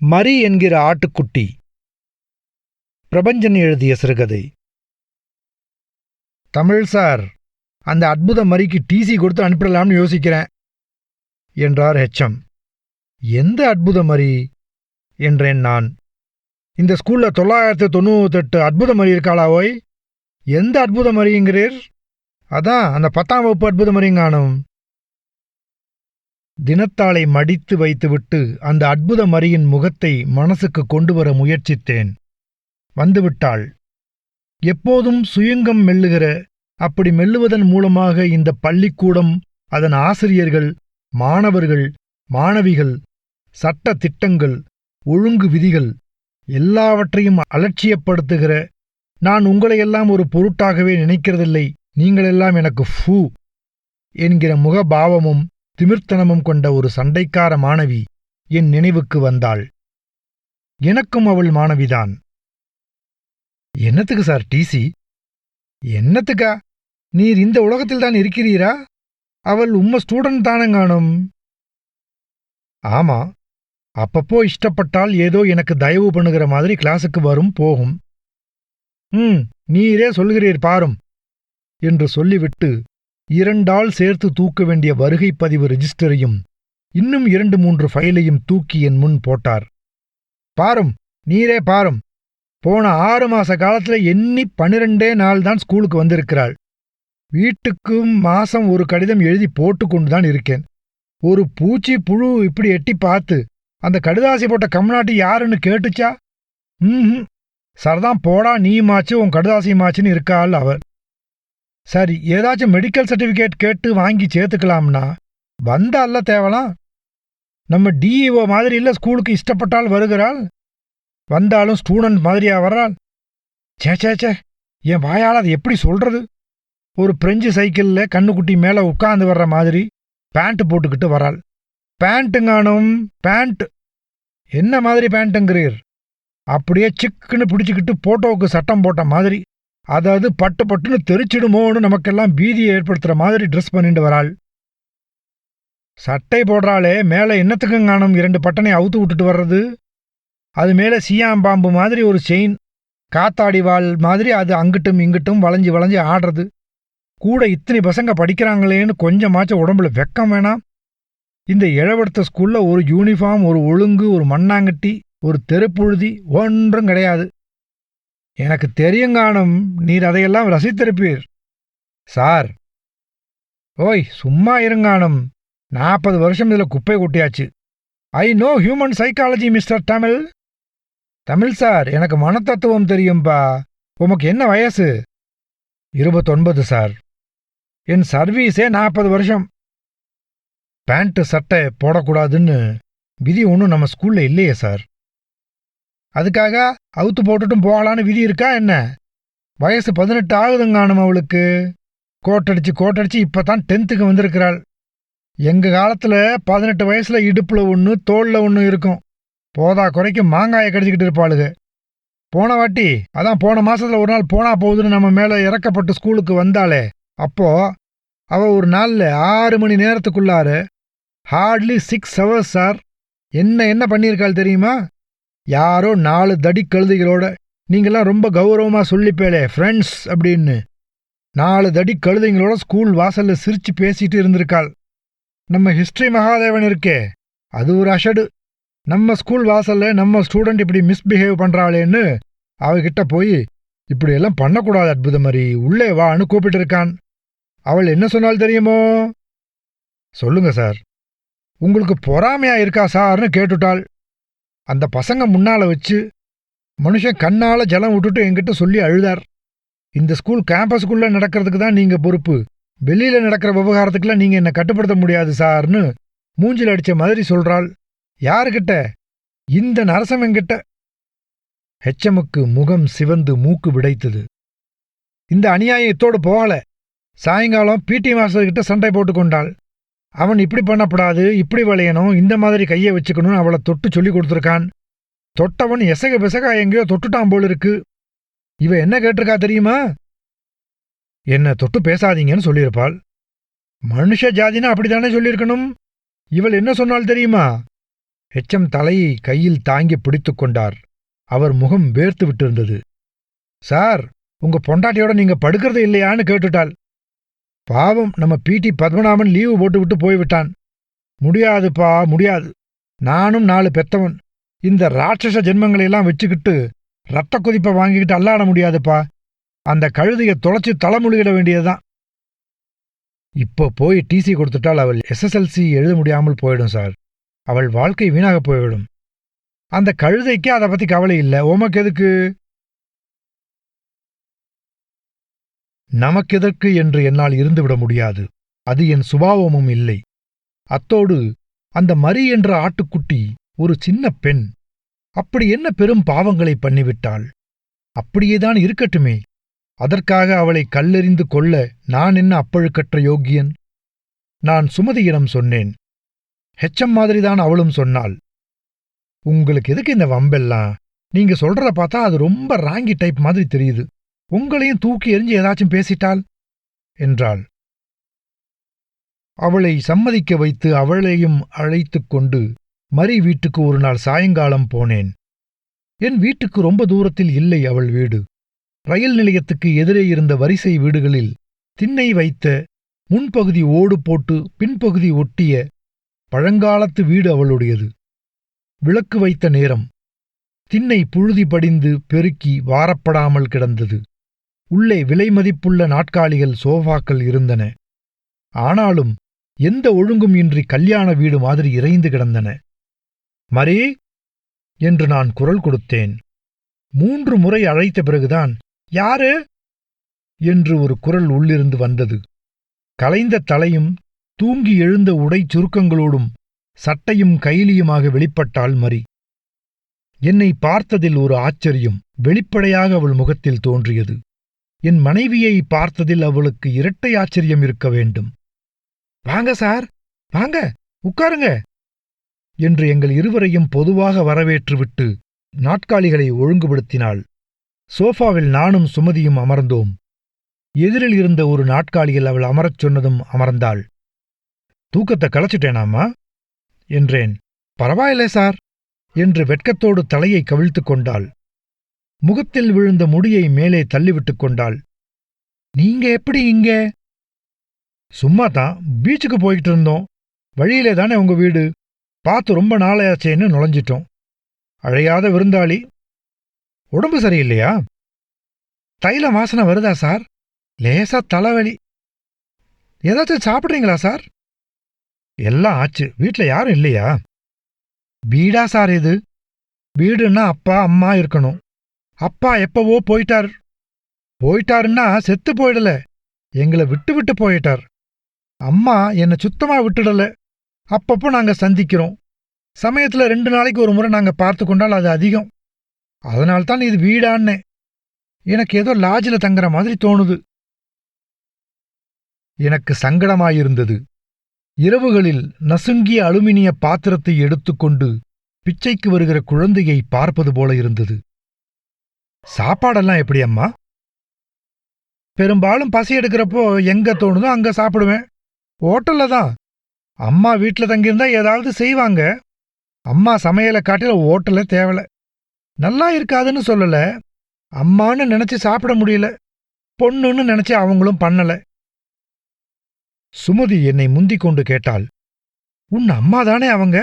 மரி என்கிற ஆட்டுக்குட்டி. பிரபஞ்சன் எழுதிய சிறுகதை. தமிழ் சார், அந்த அற்புத மரிக்கு டிசி கொடுத்து அனுப்பிடலாம்னு யோசிக்கிறேன் என்றார் ஹெச்எம். எந்த அற்புத மரி என்றேன் நான். இந்த ஸ்கூல்ல 998 அற்புத மரி இருக்காளா ஓய்? எந்த அற்புத மரிங்கிறீர்? அதான் அந்த 10ஆம் வகுப்பு அற்புத மரிங்கானும். தினத்தாளை மடித்து வைத்துவிட்டு அந்த அற்புத மரியின் முகத்தை மனசுக்கு கொண்டு வர முயற்சித்தேன். வந்துவிட்டாள். எப்போதும் சுயங்கம் மெல்லுகிற, அப்படி மெல்லுவதன் மூலமாக இந்த பள்ளிக்கூடம், அதன் ஆசிரியர்கள், மாணவர்கள், மாணவிகள், சட்ட திட்டங்கள், ஒழுங்கு விதிகள் எல்லாவற்றையும் அலட்சியப்படுத்துகிற, நான் உங்களையெல்லாம் ஒரு பொருட்டாகவே நினைக்கிறதில்லை, நீங்களெல்லாம் எனக்கு ஃபூ என்கிற முகபாவமும் திமிர்த்தனமும் கொண்ட ஒரு சண்டைக்கார மாணவி என் நினைவுக்கு வந்தாள். எனக்கும் அவள் மாணவிதான். என்னத்துக்கு சார் டிசி? என்னத்துக்கா? நீர் இந்த உலகத்தில்தான் இருக்கிறீரா? அவள் உம்ம ஸ்டூடெண்ட் தானங்கானும். ஆமா, அப்பப்போ இஷ்டப்பட்டால் ஏதோ எனக்கு தயவு பண்ணுகிற மாதிரி கிளாஸுக்கு வரும் போகும். நீரே சொல்கிறீர் பாரும் என்று சொல்லிவிட்டு 2 ஆள் சேர்த்து தூக்க வேண்டிய வருகை பதிவு ரெஜிஸ்டரையும் இன்னும் 2-3 ஃபைலையும் தூக்கி என் முன் போட்டார். பாரும், நீரே பாரும். போன 6 மாச காலத்துல எண்ணி 12 நாள் தான் ஸ்கூலுக்கு வந்திருக்கிறாள். வீட்டுக்கும் மாசம் ஒரு கடிதம் எழுதி போட்டுக்கொண்டுதான் இருக்கேன். ஒரு பூச்சி புழு இப்படி எட்டி பார்த்து அந்த கடுதாசி போட்ட கம்நாட்டி யாருன்னு கேட்டுச்சா? சரதான் போடா, நீமாச்சு உன் கடுதாசியுமாச்சுன்னு இருக்காள் அவர். சரி, ஏதாச்சும் மெடிக்கல் சர்டிஃபிகேட் கேட்டு வாங்கி சேர்த்துக்கலாம்னா வந்தால தேவலாம். நம்ம டிஇஓ மாதிரி இல்லை, ஸ்கூலுக்கு இஷ்டப்பட்டால் வருகிறாள். வந்தாலும் ஸ்டூடெண்ட் மாதிரியா வர்றாள்? சே, என் வாயால் அதை எப்படி சொல்றது? ஒரு பிரெஞ்சு சைக்கிளில் கண்ணுக்குட்டி மேலே உட்கார்ந்து வர்ற மாதிரி பேண்ட் போட்டுக்கிட்டு வராள். பேண்ட்டுங்கானும், பேண்ட். என்ன மாதிரி பேண்ட்டுங்கிறீர்? அப்படியே சிக்குன்னு பிடிச்சிக்கிட்டு போட்டோவுக்கு சட்டம் போட்ட மாதிரி, அதாவது பட்டு பட்டுன்னு தெரிச்சிடுமோன்னு நமக்கெல்லாம் பீதியை ஏற்படுத்துகிற மாதிரி ட்ரெஸ் பண்ணிட்டு வராள். சட்டை போடுறாளே, மேலே என்னத்துக்குங்கானும் 2 பட்டனை அவுத்து விட்டுட்டு வர்றது? அது மேலே சீயாம்பாம்பு மாதிரி ஒரு செயின், காத்தாடி வாள் மாதிரி அது அங்கிட்டும் இங்கிட்டும் வளைஞ்சி வளைஞ்சி ஆடுறது. கூட இத்தனை பசங்க படிக்கிறாங்களேன்னு கொஞ்சமாச்சும் உடம்புல வெக்கம் வேணாம்? இந்த இழவெடுத்த ஸ்கூல்ல ஒரு யூனிஃபார்ம், ஒரு ஒழுங்கு, ஒரு மண்ணாங்கட்டி, ஒரு தெருப்புழுதி ஒன்றும் கிடையாது. எனக்கு தெரியுங்கானும், நீர் அதையெல்லாம் ரசித்திருப்பீர். சார், ஓய் சும்மா இருங்கானும். 40 வருஷம் இதில் குப்பை கொட்டியாச்சு. I know human psychology mister Tamil. Tamil sir, எனக்கு மனத்தத்துவம் தெரியும்பா. உமக்கு என்ன வயசு? 29 சார். என் சர்வீஸே 40 வருஷம். பேண்ட்டு சட்டை போடக்கூடாதுன்னு விதி ஒன்றும் நம்ம ஸ்கூல்ல இல்லையே சார். அதுக்காக அவுத்து போட்டுட்டும் போகலான்னு விதி இருக்கா என்ன? வயசு 18 ஆகுதுங்கானும் அவளுக்கு. கோட்டடிச்சு இப்போதான் 10th வந்திருக்கிறாள். எங்கள் காலத்தில் 18 வயசுல இடுப்பில் ஒன்று, தோளில் ஒன்று இருக்கும். போதா குறைக்கு மாங்காயை கடிச்சிக்கிட்டு இருப்பாளுங்க. போன வாட்டி, அதான் போன மாசத்துல ஒரு நாள் போனா போகுதுன்னு நம்ம மேலே இறக்கப்பட்டு ஸ்கூலுக்கு வந்தாளே, அப்போ அவள் ஒரு நாளில் 6 மணி நேரத்துக்குள்ளார ஹார்ட்லி 6 hours சார். என்ன பண்ணியிருக்காள் தெரியுமா? யாரோ 4 தடி கழுதைகளோட, நீங்களாம் ரொம்ப கௌரவமாக சொல்லிப்பேளே ஃப்ரெண்ட்ஸ் அப்படின்னு, 4 தடி கழுதைங்களோட ஸ்கூல் வாசல்ல சிரிச்சு பேசிட்டு இருந்திருக்காள். நம்ம ஹிஸ்டரி மகாதேவன் இருக்கே, அது ஒரு அஷடு. நம்ம ஸ்கூல் வாசல்ல நம்ம ஸ்டூடெண்ட் இப்படி மிஸ்பிஹேவ் பண்றாளேன்னு அவகிட்ட போய், இப்படியெல்லாம் பண்ணக்கூடாது அற்புத மாதிரி, உள்ளே வான்னு கூப்பிட்டு இருக்கான். அவள் என்ன சொன்னால் தெரியுமோ? சொல்லுங்க சார். உங்களுக்கு பொறாமையா இருக்கா சார்னு கேட்டுட்டாள். அந்த பசங்க முன்னால வச்சு மனுஷன் கண்ணால ஜலம் விட்டுட்டு என்கிட்ட சொல்லி அழுதார். இந்த ஸ்கூல் கேம்பஸுக்குள்ள நடக்கிறதுக்கு தான் நீங்க பொறுப்பு, வெளியில நடக்கிற விவகாரத்துக்குலாம் நீங்க என்ன கட்டுப்படுத்த முடியாது சார்னு மூஞ்சில் அடிச்ச மாதிரி சொல்றாள். யாருக்கிட்ட? இந்த நரசமங்கிட்ட. ஹெச்எம்முக்கு முகம் சிவந்து மூக்கு விடைத்தது. இந்த அநியாயம் இத்தோடு போகல. சாயங்காலம் பிடி மாஸ்டர்கிட்ட சண்டை போட்டு கொண்டாள். அவன் இப்படி பண்ணப்படாது, இப்படி விளையணும், இந்த மாதிரி கையை வச்சுக்கணும்னு அவளை தொட்டு சொல்லி கொடுத்துருக்கான். தொட்டவன் எசக பெசகா எங்கேயோ தொட்டுட்டான் போல் இருக்கு. இவ என்ன கேட்டிருக்கா தெரியுமா? என்ன தொட்டு பேசாதீங்கன்னு சொல்லியிருப்பாள். மனுஷ ஜாதினா அப்படித்தானே சொல்லியிருக்கணும். இவள் என்ன சொன்னாள் தெரியுமா? ஹெச்எம் தலையை கையில் தாங்கி பிடித்துக் கொண்டார். அவர் முகம் வேர்த்து விட்டிருந்தது. சார், உங்க பொண்டாட்டியோட நீங்க படுக்கிறது இல்லையான்னு கேட்டுட்டாள். பாவம், நம்ம பிடி பத்மநாபன் லீவு போட்டுவிட்டு போய்விட்டான். முடியாதுப்பா, முடியாது. நானும் 4 பெத்தவன். இந்த ராட்சச ஜென்மங்களையெல்லாம் வச்சுக்கிட்டு ரத்த கொதிப்பை வாங்கிக்கிட்டு அல்லாட முடியாதுப்பா. அந்த கழுதையை தொலைச்சி தலைமுழுகிட வேண்டியதுதான். இப்போ போய் டிசி கொடுத்துட்டால் அவள் எஸ்எஸ்எல்சி எழுத முடியாமல் போயிடும் சார். அவள் வாழ்க்கை வீணாக போய்விடும். அந்த கழுதைக்கு அதை பத்தி கவலை இல்லை. உமக்கு எதுக்கு? நமக்கெதற்கு என்று என்னால் இருந்துவிட முடியாது. அது என் சுபாவமும் இல்லை. அத்தோடு அந்த மரி என்ற ஆட்டுக்குட்டி ஒரு சின்ன பெண். அப்படி என்ன பெரும் பாவங்களை பண்ணிவிட்டாள்? அப்படியேதான் இருக்கட்டுமே. அதற்காக அவளை கல்லெறிந்து கொள்ள நான் என்ன அப்பழுக்கற்ற யோக்கியன்? நான் சுமதியிடம் சொன்னேன். ஹெச்எம் மாதிரிதான் அவளும் சொன்னாள். உங்களுக்கு எதுக்கு இந்த வம்பெல்லாம்? நீங்க சொல்றத பார்த்தா அது ரொம்ப ராங்கி டைப் மாதிரி தெரியுது. உங்களையும் தூக்கி எறிஞ்சு ஏதாச்சும் பேசிட்டாள் என்றாள். அவளை சம்மதிக்க வைத்து அவளையும் அழைத்துக் கொண்டு மரி வீட்டுக்கு ஒரு நாள் சாயங்காலம் போனேன். என் வீட்டுக்கு ரொம்ப தூரத்தில் இல்லை அவள் வீடு. ரயில் நிலையத்துக்கு எதிரே இருந்த வரிசை வீடுகளில் திண்ணை வைத்த, முன்பகுதி ஓடு போட்டு பின்பகுதி ஒட்டிய பழங்காலத்து வீடு அவளுடையது. விளக்கு வைத்த நேரம். திண்ணை புழுதி படிந்து பெருக்கி வாரப்படாமல் கிடந்தது. உள்ளே விலைமதிப்புள்ள நாட்காலிகள், சோஃபாக்கள் இருந்தன. ஆனாலும் எந்த ஒழுங்கும் இன்றி கல்யாண வீடு மாதிரி இறைந்து கிடந்தன. மரி என்று நான் குரல் கொடுத்தேன். 3 முறை அழைத்த பிறகுதான் யாரு என்று ஒரு குரல் உள்ளிருந்து வந்தது. கலைந்த தலையும் தூங்கி எழுந்த உடை சுருக்கங்களோடும் சட்டையும் கைலியுமாக வெளிப்பட்டாள் மரி. என்னை பார்த்ததில் ஒரு ஆச்சரியம் வெளிப்படையாக அவள் முகத்தில் தோன்றியது. என் மனைவியை பார்த்ததில் அவளுக்கு இரட்டை ஆச்சரியம் இருக்க வேண்டும். வாங்க சார், வாங்க, உட்காருங்க என்று எங்கள் இருவரையும் பொதுவாக வரவேற்றுவிட்டு நாட்காலிகளை ஒழுங்குபடுத்தினாள். சோஃபாவில் நானும் சுமதியும் அமர்ந்தோம். எதிரில் இருந்த ஒரு நாட்காலியில் அவள் அமரச் சொன்னதும் அமர்ந்தாள். தூக்கத்தை களைச்சிட்டேனாமா என்றேன். பரவாயில்லை சார் என்று வெட்கத்தோடு தலையை கவிழ்த்துக் கொண்டாள். முகத்தில் விழுந்த முடியை மேலே தள்ளிவிட்டுக் கொண்டாள். நீங்க எப்படி இங்க? சும்மாதான், பீச்சுக்கு போய்கிட்டு இருந்தோம். வழியிலே தானே உங்க வீடு. பார்த்து ரொம்ப நாளையாச்சேன்னு நுழைஞ்சிட்டோம். அழையாத விருந்தாளி. உடம்பு சரியில்லையா? தைல வாசனை வருதா சார்? லேசா தலைவலி. ஏதாச்சும் சாப்பிட்றீங்களா சார்? எல்லாம் ஆச்சு. வீட்டில் யாரும் இல்லையா? வீடா சார் இது? வீடுன்னா அப்பா அம்மா இருக்கணும். அப்பா எப்பவோ போயிட்டார். போயிட்டாருன்னா செத்து போயிடல, எங்களை விட்டு விட்டு போயிட்டார். அம்மா என்னை சுத்தமா விட்டுடல. அப்பப்போ நாங்க சந்திக்கிறோம். சமயத்துல 2 நாளைக்கு ஒரு முறை நாங்க பார்த்து கொண்டால் அது அதிகம். அதனால்தான் இது வீடான்னே. எனக்கு ஏதோ லாட்ஜில் தங்குற மாதிரி தோணுது. எனக்கு சங்கடமாயிருந்தது. இரவுகளில் நசுங்கிய அலுமினிய பாத்திரத்தை எடுத்துக்கொண்டு பிச்சைக்கு வருகிற குழந்தையை பார்ப்பது போல இருந்தது. சாப்பாடெல்லாம் எப்படி அம்மா? பெரும்பாலும் பசி எடுக்கிறப்போ எங்க தோணுதோ அங்க சாப்பிடுவேன். ஹோட்டல்ல தான். அம்மா வீட்டில் தங்கியிருந்தா ஏதாவது செய்வாங்க. அம்மா சமையலை காட்டில ஹோட்டல்ல தேவல. நல்லா இருக்காதுன்னு சொல்லல, அம்மான்னு நினைச்சு சாப்பிட முடியல. பொண்ணுன்னு நினைச்சு அவங்களும் பண்ணல. சுமதி என்னை முந்திக் கொண்டு கேட்டாள். உன் அம்மா தானே அவங்க?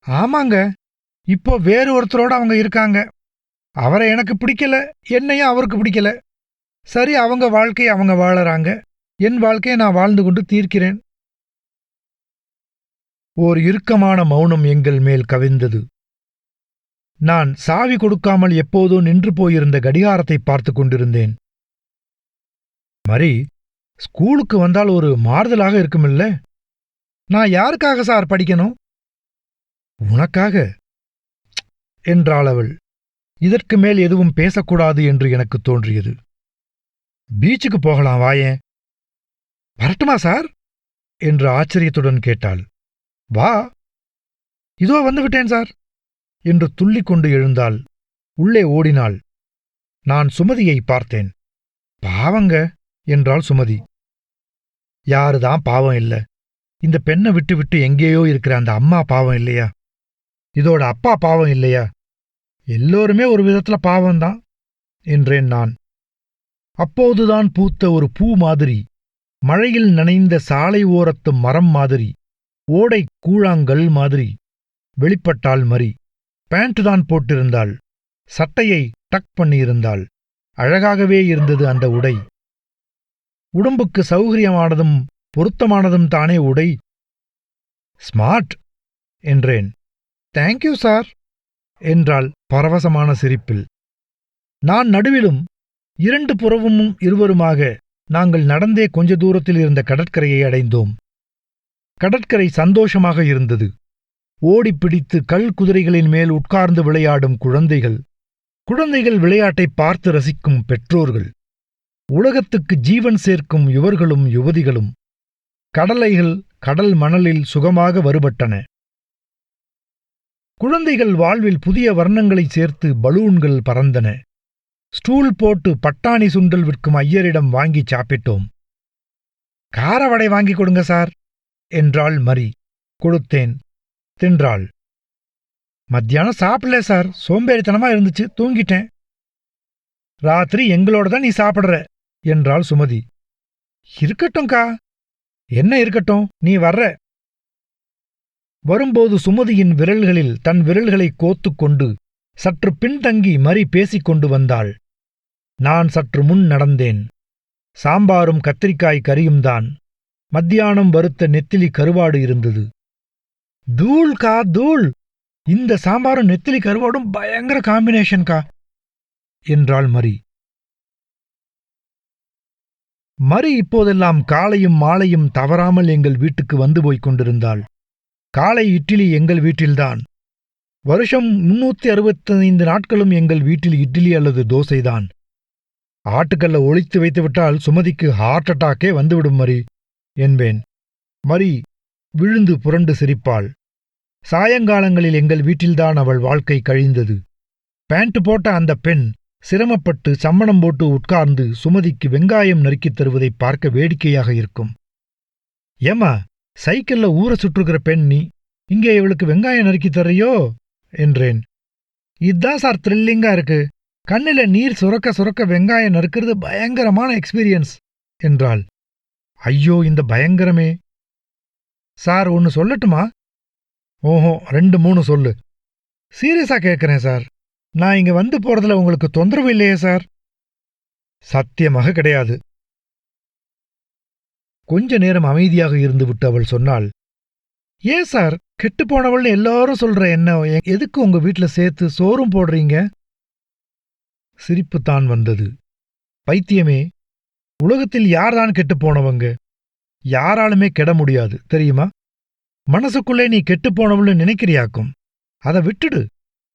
ஆமாங்க. இப்போ வேறு ஒருத்தரோட அவங்க இருக்காங்க. அவரை எனக்கு பிடிக்கல, என்னையும் அவருக்கு பிடிக்கல. சரி, அவங்க வாழ்க்கையை அவங்க வாழறாங்க. என் வாழ்க்கையை நான் வாழ்ந்து கொண்டு தீர்க்கிறேன். ஓர் இறுக்கமான மௌனம் எங்கள் மேல் கவிழ்ந்தது. நான் சாவி கொடுக்காமல் எப்போதோ நின்று போயிருந்த கடிகாரத்தை பார்த்து கொண்டிருந்தேன். மரி, ஸ்கூலுக்கு வந்தால் ஒரு மாறுதலாக இருக்குமில்ல? நான் யாருக்காக சார் படிக்கணும்? உனக்காக என்றாள் அவள். இதற்கு மேல் எதுவும் பேசக்கூடாது என்று எனக்கு தோன்றியது. பீச்சுக்கு போகலாம் வாயேன். வரட்டுமா சார் என்று ஆச்சரியத்துடன் கேட்டாள். வா. இதோ வந்துவிட்டேன் சார் என்று துள்ளிக்கொண்டு எழுந்தாள். உள்ளே ஓடினாள். நான் சுமதியை பார்த்தேன். பாவங்க என்றாள் சுமதி. யாருதான் பாவம் இல்ல? இந்த பெண்ணை விட்டு விட்டு எங்கேயோ இருக்கிற அந்த அம்மா பாவம் இல்லையா? இதோட அப்பா பாவம் இல்லையா? எல்லோருமே ஒரு விதத்துல பாவம்தான் என்றேன் நான். அப்போதுதான் பூத்த ஒரு பூ மாதிரி, மழையில் நனைந்த சாலை ஓரத்து மரம் மாதிரி, ஓடை கூழாங்கல் மாதிரி வெளிப்பட்டாள் மரி. பேண்ட் தான் போட்டிருந்தாள். சட்டையை டக் பண்ணியிருந்தாள். அழகாகவே இருந்தது அந்த உடை. உடம்புக்கு சௌகரியமானதும் பொருத்தமானதும் தானே உடை. ஸ்மார்ட் என்றேன். தேங்க்யூ சார் என்றாள் பரவசமான சிரிப்பில். நான் நடுவிலும், இரண்டு புறவும் இருவருமாக நாங்கள் நடந்தே கொஞ்ச தூரத்தில் இருந்த கடற்கரையை அடைந்தோம். கடற்கரை சந்தோஷமாக இருந்தது. ஓடிப்பிடித்து கல் குதிரைகளின் மேல் உட்கார்ந்து விளையாடும் குழந்தைகள், குழந்தைகள் விளையாட்டை பார்த்து ரசிக்கும் பெற்றோர்கள், உலகத்துக்கு ஜீவன் சேர்க்கும் யுவர்களும் யுவதிகளும். கடலைகள் கடல் மணலில் சுகமாக வருபட்டன. குழந்தைகள் வாழ்வில் புதிய வர்ணங்களைச் சேர்த்து பலூன்கள் பறந்தன. ஸ்டூல் போட்டு பட்டாணி சுண்டல் விற்கும் ஐயரிடம் வாங்கி சாப்பிட்டோம். காரவடை வாங்கி கொடுங்க சார் என்றாள் மரி. கொடுத்தேன். தின்றாள். மத்தியானம் சாப்பிடல சார், சோம்பேறித்தனமா இருந்துச்சு, தூங்கிட்டேன். ராத்திரி எங்களோட தான் நீ சாப்பிடுற என்றாள் சுமதி. இருக்கட்டும்க்கா. என்ன இருக்கட்டும், நீ வர்ற. வரும்போது சுமதியின் விரல்களில் தன் விரல்களை கோத்துக்கொண்டு சற்று பின்தங்கி மரி பேசிக் கொண்டு வந்தாள். நான் சற்று முன் நடந்தேன். சாம்பாரும் கத்திரிக்காய் கறியும்தான். மத்தியானம் வறுத்த நெத்திலி கருவாடு இருந்தது. தூள்கா தூள், இந்த சாம்பாரும் நெத்திலி கருவாடும் பயங்கர காம்பினேஷன்கா என்றாள் மரி. மரி இப்போதெல்லாம் காலையும் மாலையும் தவறாமல் எங்கள் வீட்டுக்கு வந்து போய்க் கொண்டிருந்தாள். காலை இட்லி எங்கள் வீட்டில்தான். வருஷம் 365 நாட்களும் எங்கள் வீட்டில் இட்லி அல்லது தோசைதான். ஆட்டுக்கல்ல ஒளித்து வைத்துவிட்டால் சுமதிக்கு ஹார்ட் அட்டாக்கே வந்துவிடும் மரி என்பேன். மரி விழுந்து புரண்டு சிரிப்பாள். சாயங்காலங்களில் எங்கள் வீட்டில்தான் அவள் வாழ்க்கை கழிந்தது. பேண்ட் போட்ட அந்த பெண் சிரமப்பட்டு சம்மணம் போட்டு உட்கார்ந்து சுமதிக்கு வெங்காயம் நறுக்கித் தருவதை பார்க்க வேடிக்கையாக இருக்கும். ஏம்மா, சைக்கிள்ல ஊரை சுற்றுகிற பெண் நீ, இங்கே இவளுக்கு வெங்காயம் நறுக்கித் தர்றியோ என்றேன். இதுதான் சார் த்ரில்லிங்கா இருக்கு. கண்ணில நீர் சுரக்க சுரக்க வெங்காயம் நறுக்கிறது பயங்கரமான எக்ஸ்பீரியன்ஸ் என்றாள். ஐயோ, இந்த பயங்கரமே. சார், ஒன்னு சொல்லட்டுமா? ஓஹோ, 2-3 சொல்லு. சீரியஸா கேட்கிறேன் சார். நான் இங்க வந்து போறதுல உங்களுக்கு தொந்தரவு இல்லையே சார்? சத்தியமாக கிடையாது. கொஞ்ச நேரம் அமைதியாக இருந்துவிட்டு அவள் சொன்னாள், ஏன் சார் கெட்டுப்போனவள்னு எல்லாரும் சொல்ற என்ன எதுக்கு உங்க வீட்ல சேர்த்து சோறும் போடுறீங்க? சிரிப்புத்தான் வந்தது. பைத்தியமே, உலகத்தில் யார்தான் கெட்டுப்போனவங்க? யாராலுமே கெட முடியாது, தெரியுமா? மனசுக்குள்ளே நீ கெட்டுப்போனவள்னு நினைக்கிறியாக்கும். அதை விட்டுடு.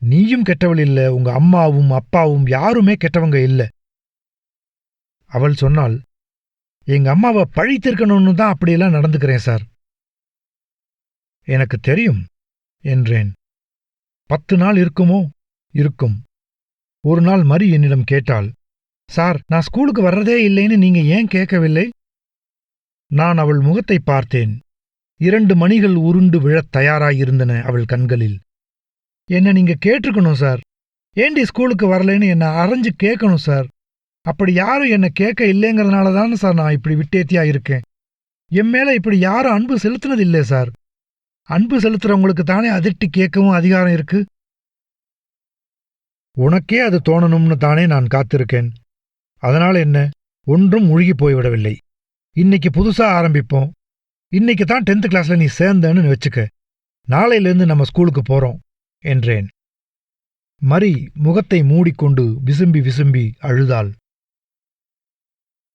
நீயும் கெட்டவள் இல்ல, உங்க அம்மாவும் அப்பாவும் யாருமே கெட்டவங்க இல்ல. அவள் சொன்னாள், எங்க அம்மாவை பழி தீர்க்கணும்னு தான் அப்படியெல்லாம் நடந்துக்கிறேன் சார். எனக்கு தெரியும் என்றேன். 10 நாள் இருக்குமோ? இருக்கும். ஒரு நாள் மரி என்னிடம் கேட்டாள், சார், நான் ஸ்கூலுக்கு வர்றதே இல்லைன்னு நீங்க ஏன் கேட்கவில்லை? நான் அவள் முகத்தை பார்த்தேன். 2 மணிகள் உருண்டு விழத் தயாராயிருந்தன அவள் கண்களில். என்ன நீங்க கேட்டிருக்கணும் சார். ஏண்டி ஸ்கூலுக்கு வரலைன்னு என்ன அரைஞ்சு கேட்கணும் சார். அப்படி யாரும் என்ன கேட்க இல்லைங்கிறதுனால தானே சார் நான் இப்படி விட்டேத்தியா இருக்கேன். என் மேல இப்படி யாரும் அன்பு செலுத்தினதில்லை சார். அன்பு செலுத்துறவங்களுக்கு தானே அதிர்ட்டி கேட்கவும் அதிகாரம் இருக்கு. உனக்கே அது தோணணும்னு தானே நான் காத்திருக்கேன். அதனால என்ன, ஒன்றும் முழுகி போய்விடவில்லை. இன்னைக்கு புதுசா ஆரம்பிப்போம். இன்னைக்கு தான் 10th கிளாஸ்ல நீ சேர்ந்தன்னு வச்சுக்க. நாளையிலிருந்து நம்ம ஸ்கூலுக்கு போறோம் என்றேன். மரி முகத்தை மூடிக்கொண்டு விசும்பி விசும்பி அழுதாள்.